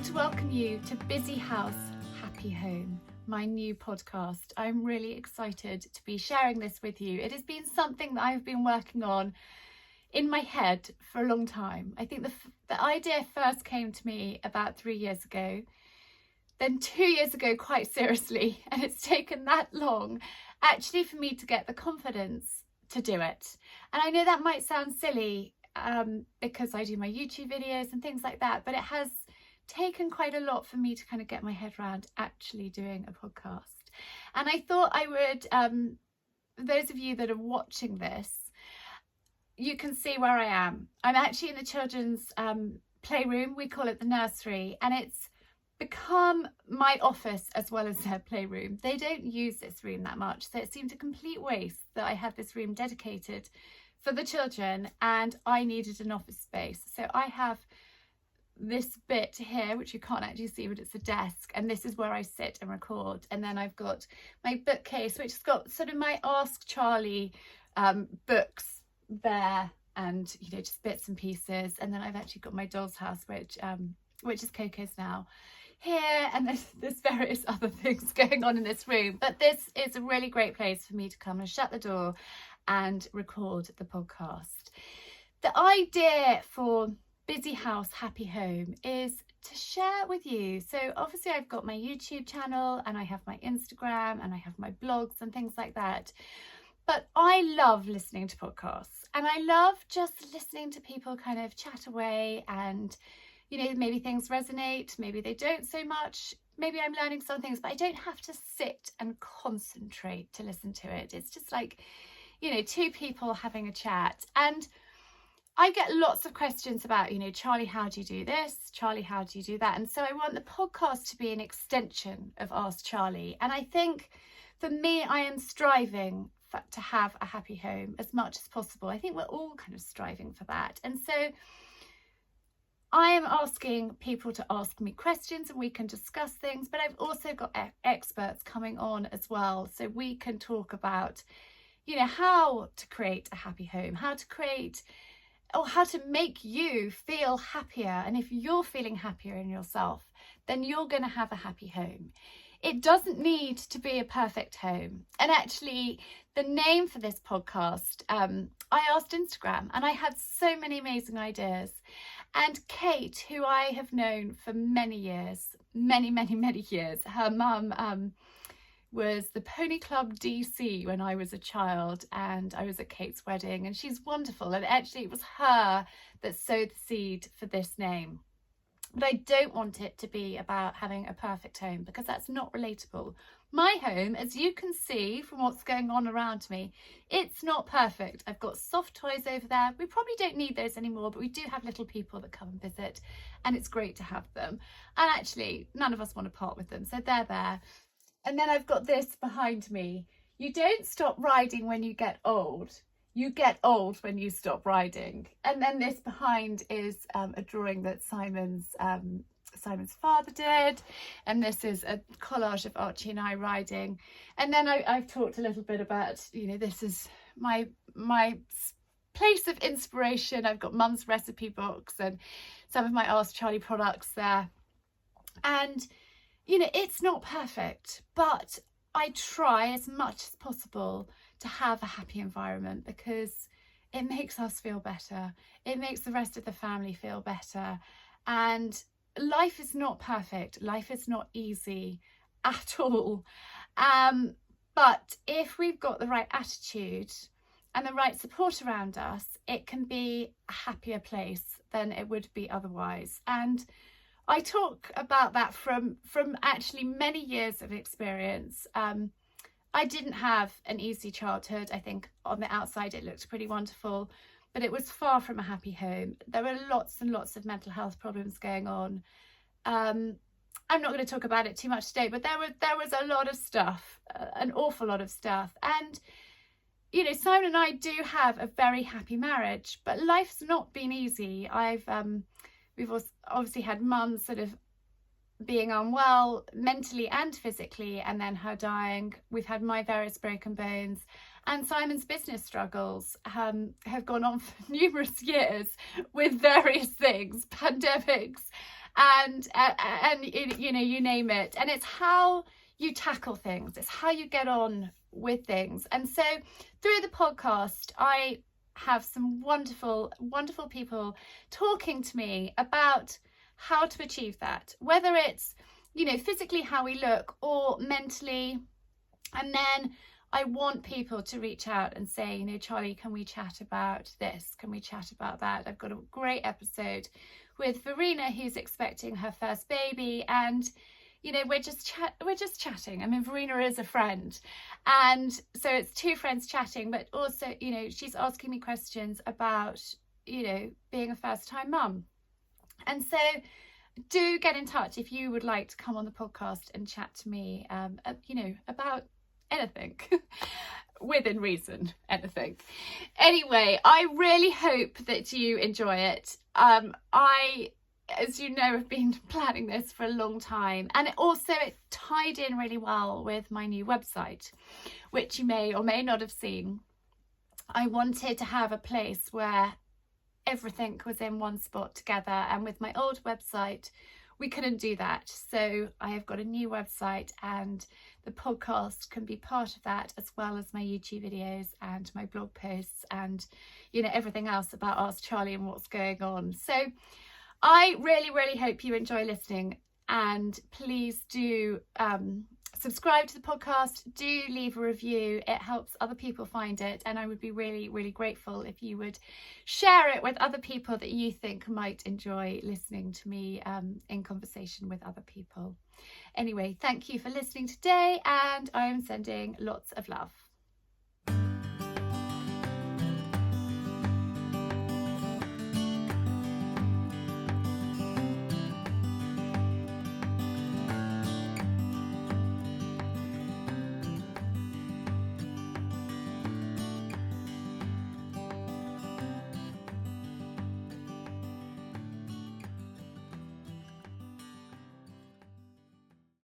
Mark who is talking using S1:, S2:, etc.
S1: want to welcome you to Busy House, Happy Home, my new podcast. I'm really excited to be sharing this with you. It has been something that I've been working on in my head for a long time. I think the idea first came to me about 3 years ago, then 2 years ago quite seriously, and it's taken that long actually for me to get the confidence to do it. And I know that might sound silly because I do my YouTube videos and things like that, but it has taken quite a lot for me to kind of get my head around actually doing a podcast. And I thought I would, those of you that are watching this, you can see where I am. I'm actually in the children's playroom. We call it the nursery, and it's become my office as well as their playroom. They don't use this room that much, so it seemed a complete waste that I had this room dedicated for the children and I needed an office space. So I have this bit here, which you can't actually see, but it's a desk, and this is where I sit and record. And then I've got my bookcase, which has got sort of my Ask Charlie books there, and just bits and pieces. And then I've actually got my doll's house, which is Coco's now, here, and there's various other things going on in this room. But this is a really great place for me to come and shut the door and record the podcast. The idea for Busy House, Happy Home is to share with you. So obviously I've got my YouTube channel and I have my Instagram and I have my blogs and things like that. But I love listening to podcasts, and I love just listening to people kind of chat away, and maybe things resonate, maybe they don't so much, maybe I'm learning some things, but I don't have to sit and concentrate to listen to it. It's just like, two people having a chat. And I get lots of questions about, Charlie, how do you do this? Charlie, how do you do that? And so I want the podcast to be an extension of Ask Charlie. And I think for me, I am striving to have a happy home as much as possible. I think we're all kind of striving for that. And so I am asking people to ask me questions and we can discuss things, but I've also got experts coming on as well. So we can talk about, how to create a happy home, how to make you feel happier. And if you're feeling happier in yourself, then you're going to have a happy home. It doesn't need to be a perfect home. And actually, the name for this podcast, I asked Instagram, and I had so many amazing ideas. And Kate, who I have known for many years, many years, her mum was the Pony Club DC when I was a child, and I was at Kate's wedding, and she's wonderful. And actually it was her that sowed the seed for this name. But I don't want it to be about having a perfect home, because that's not relatable. My home, as you can see from what's going on around me, it's not perfect. I've got soft toys over there. We probably don't need those anymore, but we do have little people that come and visit, and it's great to have them. And actually, none of us want to part with them, so they're there. And then I've got this behind me. You don't stop riding when you get old. You get old when you stop riding. And then this behind is a drawing that Simon's father did. And this is a collage of Archie and I riding. And then I've talked a little bit about, this is my place of inspiration. I've got Mum's recipe books and some of my Ask Charlie products there. And it's not perfect, but I try as much as possible to have a happy environment, because it makes us feel better. It makes the rest of the family feel better. And life is not perfect. Life is not easy at all. But if we've got the right attitude and the right support around us, it can be a happier place than it would be otherwise. And I talk about that from actually many years of experience. I didn't have an easy childhood. I think on the outside it looked pretty wonderful, but it was far from a happy home. There were lots and lots of mental health problems going on. I'm not going to talk about it too much today, but there was a lot of stuff, an awful lot of stuff. And Simon and I do have a very happy marriage, but life's not been easy. We've obviously had Mum sort of being unwell mentally and physically, and then her dying. We've had my various broken bones, and Simon's business struggles have gone on for numerous years with various things, pandemics, and you know, you name it. And it's how you tackle things, it's how you get on with things. And so through the podcast, I have some wonderful people talking to me about how to achieve that, whether it's, you know, physically how we look or mentally. And then I want people to reach out and say, you know, Charlie, can we chat about this? Can we chat about that? I've got a great episode with Verena, who's expecting her first baby, and you know, we're just chatting. I mean, Verena is a friend, and so it's two friends chatting, but also, you know, she's asking me questions about, you know, being a first-time mum. And so do get in touch if you would like to come on the podcast and chat to me, you know, about anything within reason, anything. Anyway, I really hope that you enjoy it. I, as you know, have been planning this for a long time, and it tied in really well with my new website, which you may or may not have seen. I wanted to have a place where everything was in one spot together, and with my old website we couldn't do that. So I have got a new website, and the podcast can be part of that, as well as my YouTube videos and my blog posts and, you know, everything else about Ask Charlie and what's going on. So I really hope you enjoy listening, and please do subscribe to the podcast, do leave a review. It helps other people find it, and I would be really grateful if you would share it with other people that you think might enjoy listening to me in conversation with other people. Anyway, thank you for listening today, and I am sending lots of love.